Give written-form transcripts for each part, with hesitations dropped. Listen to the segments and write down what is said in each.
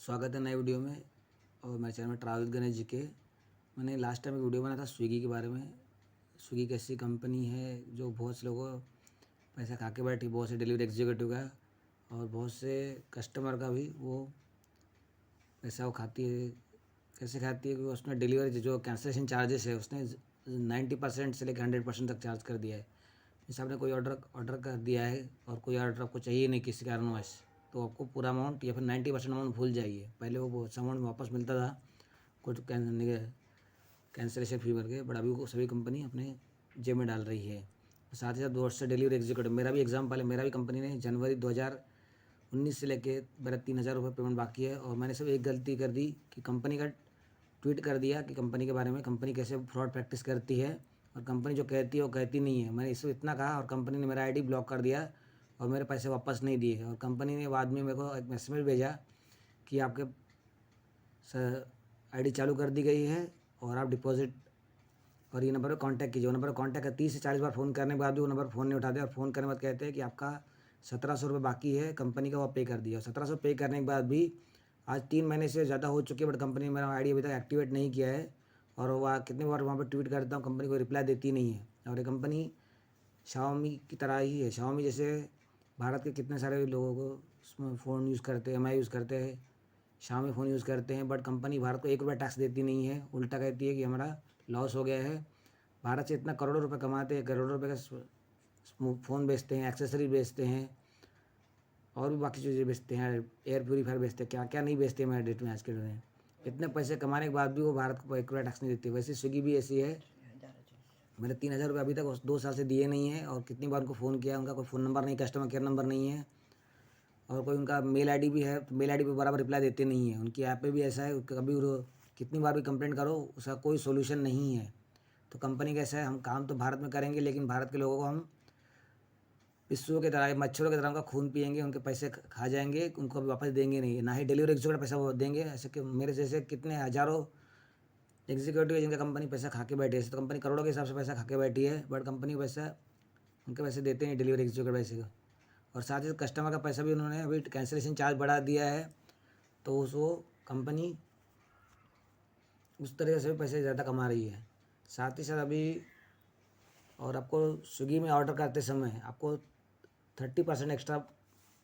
स्वागत है नए वीडियो में। और मेरे चैनल में ट्रैवल गणेश जी के। मैंने लास्ट टाइम एक वीडियो बनाया था स्विगी के बारे में। स्विगी एक ऐसी कंपनी है जो बहुत से लोगों को पैसा खा के बैठी, बहुत से डिलीवरी एग्जीक्यूटिव का और बहुत से कस्टमर का भी वो पैसा वो खाती है। कैसे खाती है कि उसने डिलीवरी जो कैंसिलेशन चार्जेस है उसने 90% से लेकर 100% तक चार्ज कर दिया है। जैसे आपने कोई ऑर्डर ऑर्डर कर दिया है और कोई ऑर्डर आपको चाहिए नहीं किसी कारणवश, तो आपको पूरा अमाउंट या फिर 90% अमाउंट भूल जाइए। पहले वो अमाउंट वापस मिलता था कुछ कैंसिलेशन फी भर के, बट अभी वो सभी कंपनी अपने जेब में डाल रही है। साथ ही साथ बहुत से डिलीवरी एग्जीक्यूटिव, मेरा भी एग्जाम्पल है। मेरा भी कंपनी ने जनवरी 2019 से लेके मेरा 3,000 रुपये पेमेंट बाकी है और मैंने सिर्फ एक गलती कर दी कि कंपनी का ट्वीट कर दिया कि कंपनी के बारे में, कंपनी कैसे फ्रॉड प्रैक्टिस करती है और कंपनी जो कहती है वो कहती नहीं है। मैंने इससे इतना कहा और कंपनी ने मेरा आईडी ब्लॉक कर दिया और मेरे पैसे वापस नहीं दिए। और कंपनी ने बाद में मेरे को एक मैसेज भेजा कि आपके आईडी चालू कर दी गई है और आप डिपॉजिट और ये नंबर पर कॉन्टैक्ट कीजिए। वो नंबर पर कॉन्टैक्ट कर 30 से 40 बार फ़ोन करने के बाद भी वो नंबर फ़ोन नहीं उठाते और फ़ोन करने के बाद कहते हैं कि आपका 1,700 रुपये बाकी है, कंपनी का वो पे कर दिया। 1,700 पे करने के बाद भी आज 3 महीने से ज़्यादा हो चुके हैं, बट कंपनी ने मेरा आईडी अभी तक एक्टिवेट नहीं किया है। और वह कितनी बार वहाँ पर ट्वीट करता हूँ, कंपनी कोई रिप्लाई देती नहीं है। और ये कंपनी शाओमी की तरह ही है। शाओमी जैसे भारत के कितने सारे लोगों को उसमें फ़ोन यूज़ करते हैं, एमआई यूज़ करते हैं, शाओमी फ़ोन यूज़ करते हैं, बट कंपनी भारत को 1 रुपया टैक्स देती नहीं है। उल्टा कहती है कि हमारा लॉस हो गया है। भारत से इतना करोड़ों रुपए कमाते हैं, करोड़ों रुपए का फ़ोन बेचते हैं, एक्सेसरी बेचते हैं और भी बाकी चीज़ें बेचते हैं, एयर प्यूरीफायर बेचते हैं, क्या क्या नहीं बेचते हैं मेरे डेट में आज के दिन। इतने पैसे कमाने के बाद भी वो भारत को 1 रुपया टैक्स नहीं देती। वैसे स्विगी भी ऐसी है। मैंने 3,000 रुपये अभी तक 2 साल से दिए नहीं है और कितनी बार उनको फ़ोन किया, उनका कोई फ़ोन नंबर नहीं, कस्टमर केयर नंबर नहीं है और कोई उनका मेल आईडी भी है तो मेल आईडी पे बराबर रिप्लाई देते नहीं है। उनकी ऐप पे भी ऐसा है, कभी कितनी बार भी कंप्लेंट करो उसका कोई सोल्यूशन नहीं है। तो कंपनी कैसा है, हम काम तो भारत में करेंगे लेकिन भारत के लोगों को हम पिस्सुओं की तरह, मच्छरों की तरह उनका खून पिएंगे, उनके पैसे खा जाएंगे, उनको अभी वापस देंगे नहीं, ना ही डिलीवरी एग्जीक्यूटिव पैसा वो देंगे। ऐसे कि मेरे जैसे कितने हज़ारों एग्जीक्यूटिव है जिनका कंपनी पैसा खा के बैठी है। तो कंपनी करोड़ों के हिसाब से पैसा खा के बैठी है, बट कंपनी पैसा उनके पैसे देते नहीं डिलीवरी एग्जीक्यूटिव पैसे को। और साथ ही कस्टमर का पैसा भी उन्होंने अभी कैंसिलेशन चार्ज बढ़ा दिया है, तो वो कंपनी उस तरीके से भी पैसे ज़्यादा कमा रही है। साथ ही साथ अभी और आपको स्विगी में ऑर्डर करते समय आपको 30% एक्स्ट्रा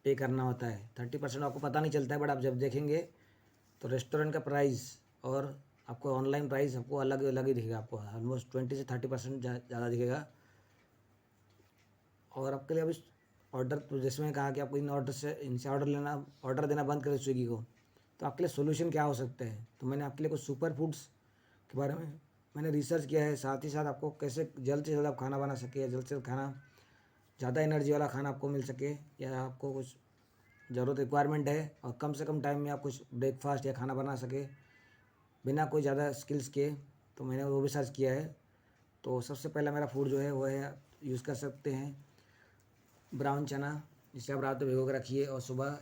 पे करना होता है। 30% आपको पता नहीं चलता है, बट आप जब देखेंगे तो रेस्टोरेंट का प्राइस और आपको ऑनलाइन प्राइस आपको अलग अलग ही दिखेगा। आपको ऑलमोस्ट 20 से 30% ज़्यादा दिखेगा। और आपके लिए अभी ऑर्डर, तो जैसे मैंने कहा कि आपको इन ऑर्डर से इनसे ऑर्डर देना बंद करें स्विगी को, तो आपके लिए सोल्यूशन क्या हो सकता है। तो मैंने आपके लिए कुछ सुपर फूड्स के बारे में मैंने रिसर्च किया है। साथ ही साथ आपको कैसे जल्द से जल्द आप खाना बना सके, जल्द से जल्द खाना, ज़्यादा एनर्जी वाला खाना आपको मिल सके, या आपको कुछ ज़रूरत रिक्वायरमेंट है और कम से कम टाइम में आप कुछ ब्रेकफास्ट या खाना बना सके बिना कोई ज़्यादा स्किल्स के, तो मैंने वो भी सर्च किया है। तो सबसे पहला मेरा फूड जो है वो है, यूज़ कर सकते हैं ब्राउन चना, जिसे आप रात में भिगो के रखिए और सुबह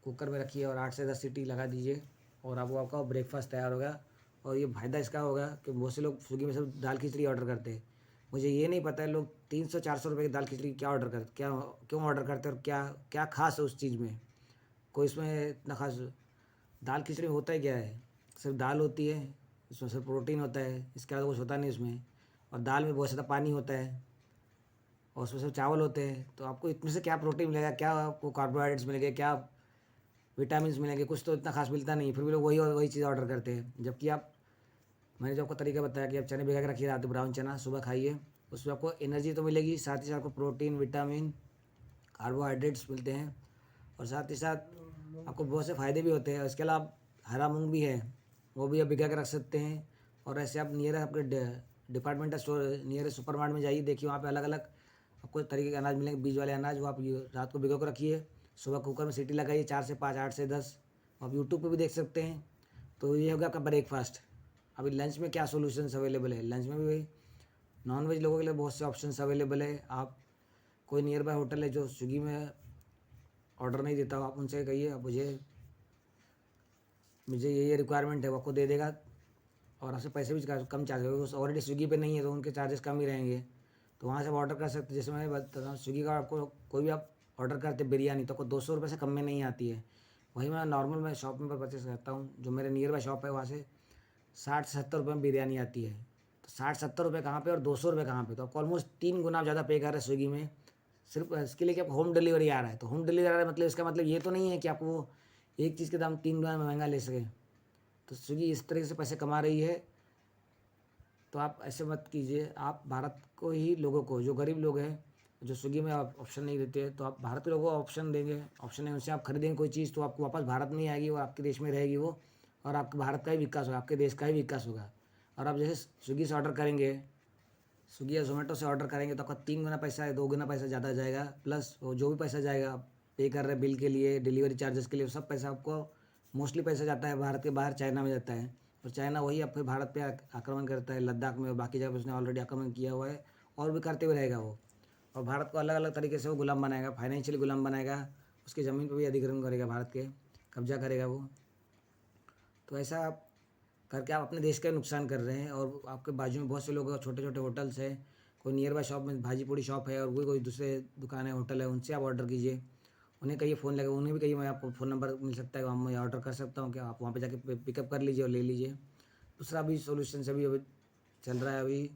कुकर में रखिए और 8 से 10 सीटी लगा दीजिए और आपका ब्रेकफास्ट तैयार होगा। और ये फ़ायदा इसका होगा कि बहुत से लोग स्विगी में सब दाल खिचड़ी ऑर्डर करते हैं। मुझे ये नहीं पता है लोग 300-400 रुपये की दाल खिचड़ी क्या ऑर्डर करते, क्या क्यों ऑर्डर करते हैं और क्या क्या खास है उस चीज़ में। कोई इसमें इतना खास दाल खिचड़ी में होता ही क्या है, सिर्फ दाल होती है, इसमें सिर्फ प्रोटीन होता है, इसके अलावा कुछ होता नहीं उसमें। और दाल में बहुत ज़्यादा पानी होता है और उसमें सब चावल होते हैं, तो आपको इसमें से क्या प्रोटीन मिलेगा, क्या आपको कार्बोहाइड्रेट्स मिलेंगे, क्या विटामिन मिलेंगे, कुछ तो इतना खास मिलता नहीं है। फिर भी लोग वही वही चीज़ ऑर्डर करते हैं। जबकि आप, मैंने जो आपको तरीका बताया कि आप चने भिगा के रखिए रात में, ब्राउन चना सुबह खाइए, उसमें आपको एनर्जी तो मिलेगी, साथ ही साथ आपको प्रोटीन, विटामिन, कार्बोहाइड्रेट्स मिलते हैं और साथ ही साथ आपको बहुत से फ़ायदे भी होते हैं। इसके अलावा हरा मूंग भी है, वो भी आप भिगा के रख सकते हैं। और ऐसे आप नियर आपके departmental store, near super mart में जाइए, देखिए वहाँ पे अलग अलग आपको तरीके के अनाज मिलेंगे, बीज वाले अनाज, वो आप रात को भिगो के रखिए, सुबह कुकर में सीटी लगाइए 4 से 5, 8 से 10। आप यूट्यूब पे भी देख सकते हैं। तो ये हो गया आपका ब्रेकफास्ट। अभी लंच में क्या सॉल्यूशंस अवेलेबल है, लंच में भी वही नॉन वेज लोगों के लिए बहुत से ऑप्शंस अवेलेबल है। आप कोई नियर बाय होटल है जो स्विगी में ऑर्डर नहीं देता हो, आप उनसे कहिए आप मुझे ये रिक्वायरमेंट है, वो आपको दे देगा और आपसे पैसे भी कम चार्ज होगा। वो ऑलरेडी स्विगी पे नहीं है तो उनके चार्जेस कम ही रहेंगे। तो वहाँ से आप ऑर्डर कर सकते हैं। जैसे मैं बता रहा हूँ, स्विगी का आपको कोई भी आप ऑर्डर करते बिरयानी तो आपको 200 रुपये से कम में नहीं आती है। वही मैं नॉर्मल मैं शॉप में पर परचेस करता हूँ, जो मेरे नियर बाय शॉप है वहाँ से 60 से 70 रुपये में बिरयानी आती है। तो 60-70 रुपये कहाँ पे और 200 रुपये कहाँ पे, तो आपको ऑलमोस्ट 3 गुना आप ज़्यादा पे कर रहे हैं स्विगी में, सिर्फ इसके लिए कि आपको होम डिलीवरी आ रहा है। तो होम डिलीवरी आ रहा है मतलब इसका मतलब ये तो नहीं है कि आपको वो एक चीज़ के दाम 3 गुना में महंगा ले सके। तो स्विगी इस तरीके से पैसे कमा रही है। तो आप ऐसे मत कीजिए, आप भारत को ही लोगों को, जो गरीब लोग हैं जो स्विगी में आप ऑप्शन नहीं देते, तो आप भारत के लोगों को ऑप्शन देंगे, ऑप्शन है उनसे आप खरीदेंगे कोई चीज़, तो आपको वापस भारत में ही आएगी और आपके देश में रहेगी वो, और आपके भारत का ही विकास होगा, आपके देश का ही विकास होगा। और आप जैसे स्विगी से ऑर्डर करेंगे, स्विगी या जोमेटो से ऑर्डर करेंगे तो आपका 3 गुना पैसा है, 2 गुना पैसा ज़्यादा जाएगा, प्लस वो जो भी पैसा जाएगा आप पे कर रहे हैं बिल के लिए, डिलीवरी चार्जेस के लिए, वो सब पैसा आपको मोस्टली पैसा जाता है भारत के बाहर, चाइना में जाता है। और चाइना वही अब फिर भारत पे आक्रमण करता है, लद्दाख में और बाकी जगह पे उसने ऑलरेडी आक्रमण किया हुआ है और भी करते हुए रहेगा वो। और भारत को अलग अलग तरीके से वो गुलाम बनाएगा, फाइनेंशियली गुलाम बनाएगा, उसकी ज़मीन पर भी अधिग्रहण करेगा, भारत के कब्जा करेगा वो। तो ऐसा आप करके आप अपने देश का नुकसान कर रहे हैं। और आपके बाजू में बहुत से लोग छोटे छोटे होटल्स हैं, कोई नियर बाय शॉप में भाजी पूड़ी शॉप है और कोई दूसरे दुकान है, होटल है, उनसे आप ऑर्डर कीजिए। उन्हें कहिए फ़ोन लगे, उन्हें भी कहिए मैं आपको फ़ोन नंबर मिल सकता है, वहाँ मैं ऑर्डर कर सकता हूँ क्या, आप वहाँ पे जाके पिकअप कर लीजिए और ले लीजिए। दूसरा भी सोल्यूशन अभी अभी चल रहा है, अभी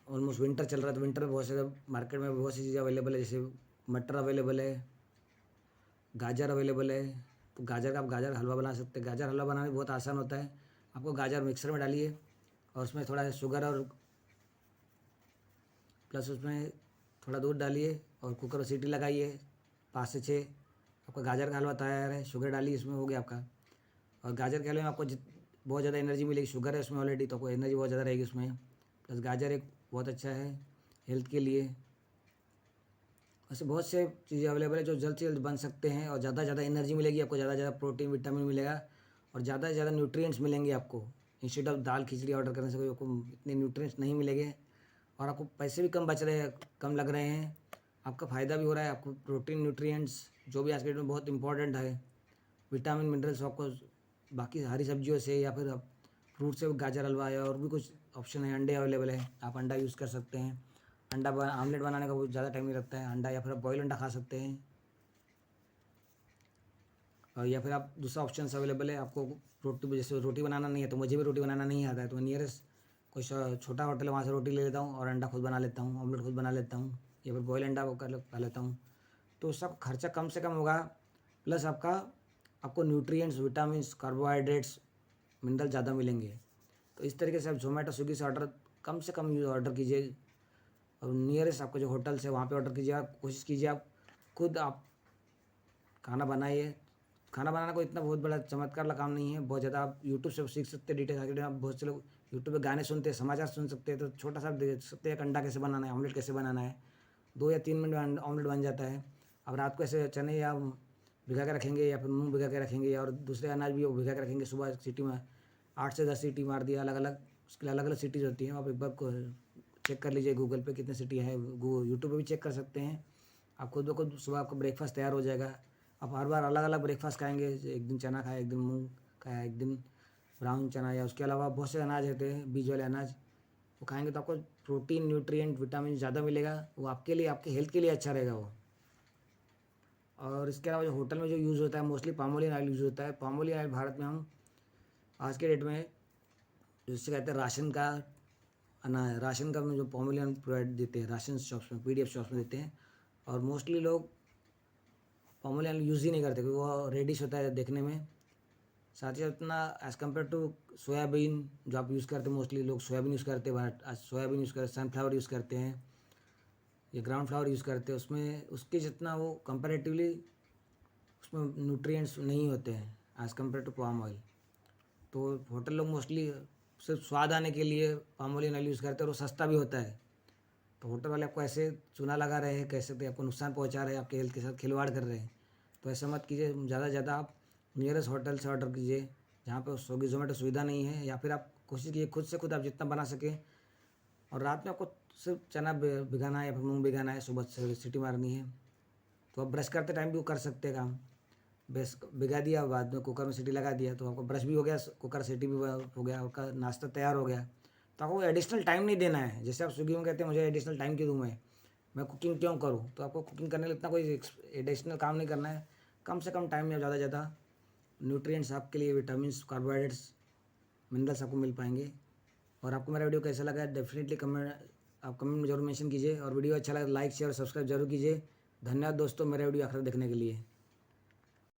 ऑलमोस्ट विंटर चल रहा है, तो विंटर में बहुत से मार्केट में बहुत सी चीज़ें अवेलेबल है, जैसे मटर अवेलेबल है, गाजर अवेलेबल है। तो गाजर का आप गाजर हलवा बना सकते हैं। गाजर हलवा बनाना भी बहुत आसान होता है। आपको गाजर मिक्सर में डालिए और उसमें थोड़ा शुगर और प्लस उसमें थोड़ा दूध डालिए और कुकर में सीटी लगाइए 5 से 6, आपका गाजर का हलवा तैयार है। शुगर डालिए, इसमें हो गया आपका। और गाजर के हलवे में आपको बहुत ज़्यादा एनर्जी मिलेगी, शुगर है उसमें ऑलरेडी, तो आपको एनर्जी बहुत ज़्यादा रहेगी उसमें। प्लस गाजर एक बहुत अच्छा है हेल्थ के लिए। ऐसे बहुत से चीज़ें अवेलेबल है जो जल्द से जल्द बन सकते हैं और ज़्यादा से ज़्यादा एनर्जी मिलेगी आपको, ज़्यादा से ज़्यादा प्रोटीन विटामिन मिलेगा और ज़्यादा से ज़्यादा न्यूट्रिएंट्स मिलेंगे आपको। Instead of dal khichdi order करने से कोई आपको इतने न्यूट्रिएंट्स नहीं मिलेंगे और आपको पैसे भी कम बच रहे हैं, कम लग रहे हैं, आपका फ़ायदा भी हो रहा है। आपको प्रोटीन न्यूट्रिएंट्स जो भी आज के डेट में बहुत इंपॉर्टेंट है, विटामिन मिनरल्स आपको बाकी हरी सब्जियों से या फिर फ्रूट से, गाजर हलवा है और भी कुछ ऑप्शन है। अंडे अवेलेबल है, आप अंडा यूज़ कर सकते हैं। अंडा आमलेट बनाने का बहुत ज़्यादा टाइम नहीं लगता है, अंडा या फिर आप बॉयल अंडा खा सकते हैं। और या फिर आप दूसरा ऑप्शन अवेलेबल है, आपको रोटी, जैसे रोटी बनाना नहीं है, तो मुझे भी रोटी बनाना नहीं आता है, तो मैं नियरेस्ट कोई छोटा होटल है वहाँ से रोटी ले लेता हूँ और अंडा खुद बना लेता हूँ, ऑमलेट खुद बना लेता हूँ या फिर बॉयल अंडा वो खा लेता हूँ। तो उसका खर्चा कम से कम होगा, प्लस आपको न्यूट्रिएंट्स, विटामिन्स, कार्बोहाइड्रेट्स, मिनरल ज़्यादा मिलेंगे। तो इस तरीके से आप जोमेटो स्विगी से ऑर्डर कम से कम ऑर्डर कीजिए और नियरेस्ट आपको जो होटल्स है वहाँ पे ऑर्डर कीजिए। आप कोशिश कीजिए आप खुद आप खाना बनाइए। खाना बनाना कोई इतना बहुत बड़ा चमत्कार वाला काम नहीं है, बहुत ज़्यादा आप यूट्यूब से सीख सकते हैं डिटेल आगे। आप बहुत से लोग यूट्यूब पे गाने सुनते हैं, समाचार सुन सकते हैं, तो छोटा सा आप देख सकते हैं, एक अंडा कैसे बनाना है, ऑमलेट कैसे बनाना है, 2 या 3 मिनट में ऑमलेट बन जाता है। अब रात को ऐसे चने या भिगा के रखेंगे या फिर मूँग भिगा के रखेंगे और दूसरे अनाज भी वो भिगा के रखेंगे, सुबह सीटी में 8 से 10 सीटी मार दिया, अलग अलग उसके लिए अलग अलग सीटीज़ होती हैं। आप एक बार चेक कर लीजिए गूगल पे कितने सीटी है, यूट्यूब पे भी चेक कर सकते हैं। आप खुद ब खुद सुबह आपका ब्रेकफास्ट तैयार हो जाएगा। आप हर बार अलग अलग ब्रेकफास्ट खाएंगे, एक दिन चना खाया, एक दिन मूंग खाया, एक दिन ब्राउन चना, या उसके अलावा बहुत से अनाज होते हैं बीज वाले अनाज, वो खाएंगे तो आपको प्रोटीन, न्यूट्रिएंट, विटामिन ज़्यादा मिलेगा। वो आपके लिए, आपके हेल्थ के लिए अच्छा रहेगा वो। और इसके अलावा जो होटल में जो यूज़ होता है मोस्टली पाम ऑयल यूज़ होता है। पाम ऑयल भारत में हम आज के डेट में जिससे कहते हैं राशन का राशन का में जो पाम ऑयल प्रोवाइड देते हैं राशन शॉप्स में, पीडीएफ शॉप्स में देते हैं। और मोस्टली लोग पाम ऑयल यूज़ ही नहीं करते क्योंकि वो रेडिश होता है देखने में। साथ ही उतना एज़ कम्पेयर टू सोयाबीन जो आप यूज़ करते हैं, मोस्टली लोग सोयाबीन यूज़ करते हैं, बट आज सोयाबीन यूज़ करते हैं, सनफ्लावर यूज़ करते हैं, ये ग्राउंड फ्लावर यूज़ करते हैं, उसमें उसके जितना वो कंपैरेटिवली उसमें न्यूट्रिएंट्स नहीं होते हैं as compare to palm oil. तो होटल लोग मोस्टली सिर्फ स्वाद आने के लिए पाम ऑयल यूज़ करते हैं और वो सस्ता भी होता है। तो होटल वाले आपको ऐसे चूना लगा रहे हैं, कैसे तो आपको नुकसान पहुंचा रहे हैं, आपके हेल्थ के साथ खिलवाड़ कर रहे हैं। तो ऐसा मत कीजिए, ज़्यादा से ज़्यादा आप नियरेस्ट होटल से ऑर्डर कीजिए जहाँ पे स्विगी जोमेटो सुविधा नहीं है, या फिर आप कोशिश कीजिए खुद से खुद आप जितना बना सकें। और रात में आपको सिर्फ चना भिगाना है या फिर मूँग भिगाना है, सुबह से सीटी मारनी है। तो आप ब्रश करते टाइम भी वो कर सकते हैं काम, बस भिगा दिया, बाद में कुकर में सीटी लगा दिया, तो आपको ब्रश भी हो गया, कुकर सीटी भी हो गया, आपका नाश्ता तैयार हो गया। तो आपको एडिशनल टाइम नहीं देना है। जैसे आप स्विगी में कहते हैं मुझे एडिशनल टाइम क्यों दूँ, मैं कुकिंग क्यों करूँ, तो आपको कुकिंग करने के लिए इतना कोई एडिशनल काम नहीं करना है। कम से कम टाइम में ज़्यादा से ज़्यादा न्यूट्रिएंट्स आपके लिए, विटामिन्स, कार्बोहाइड्रेट्स, मिनरल्स आपको मिल पाएंगे। और आपको मेरा वीडियो कैसा लगा डेफिनेटली कमेंट में जरूर मेंशन कीजिए, और वीडियो अच्छा लगा लाइक शेयर और सब्सक्राइब जरूर कीजिए। धन्यवाद दोस्तों मेरा वीडियो आखिर तक देखने के लिए।